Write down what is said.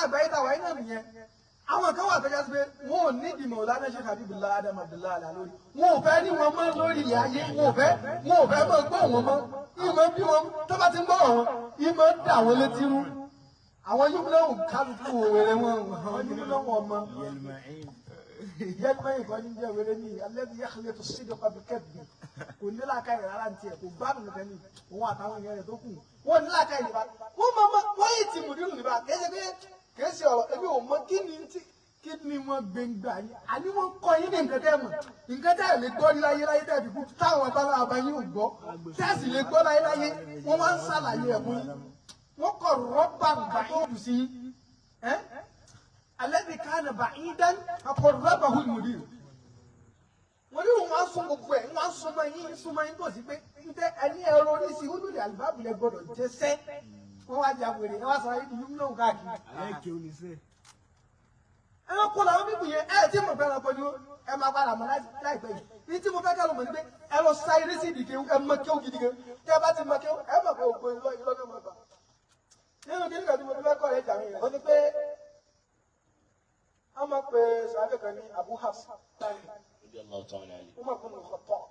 àgbáyé táwa iná nìyẹn àwọn kan wà tó jẹ́ pé wọn ò ní ìdìmọ̀ ọ̀la náà ṣe Habibullah Adam Abdullahi Ala lórí wọn ò fẹ́ ní wọn mọ́ lórí ilẹ̀ ayé wọn ò fẹ́ mọ́ gbọ́ wọn mọ́ ìmọ̀ bí wọn tó bá ti ń gbọ́ wọn ìmọ̀ dà wọn létí rú àwọn yóò lọ́wọ́ kálukú wẹ̀rẹ̀ wọn àwọn yóò lọ́wọ́ ọmọ yẹlẹmẹyìn kan ní jẹ́ wẹ̀rẹ̀ ní alẹ́bí yàtọ̀ tó ṣídọ̀ pàbí kẹ́bì kò ní láàkàyè rárá ní tiẹ̀ kò gbádùn nìkan ní òun àtàwọn èèyàn rẹ̀ tó kù wọn ní láàkàyè nípa wọ́n yìí ti Mudiru nípa kèsì ọ̀rọ̀ ẹbí ò mọ kí ni wọ́n gbẹ̀ngbà yìí àní wọ́n kọ́ yín ní nǹkan tẹ́ mọ̀ nǹkan tẹ́ lè gbọ́ ní láyé tẹ́ fi kú táwọn bá bá yín ò gbọ́ tẹ́sì lè gbọ́ láyé wọ́n wá ń ṣàlàyé ẹ̀ fún yín wọ́n kọ̀ rọ́bà nǹkan tó kù sí alladhi kana ba'idan aqarrabahu al-Mudir Mudiru wọn sún gbogbo ẹ̀ wọ́n súnmọ́ yín tó sí pé ẹni ẹ̀rọ oníṣìí olùlẹ̀ àlùbáàbù lẹ gbọdọ̀ jẹ́sẹ́ wọ́n wá jà wèrè wọ́n sọ ibi yìí náà káàkiri. ẹ lọ kó làwọn bíbù yẹn ẹ tí mo fẹ́ lọ pẹ̀lú ẹ máa padà mọ́ láìpẹ́ yìí ní tí mo fẹ́ kẹ́ ló mọ̀ ní pé ẹ lọ sa eré sí ìdíje ẹ mọ kéwù gidi gan tẹ bá ti mọ kéwù ẹ mọ̀ pé ògbó ìlọ́dún mọ̀ bá. nínú kí nígbà tí mo fẹ́ kọ́ ẹ jà mí rẹ̀ wọ́n ní pé wọ́n mọ̀ pé sàbẹ̀ kan ní Abu Hafs wọ́n mọ̀ fún mi kọ́ tọ́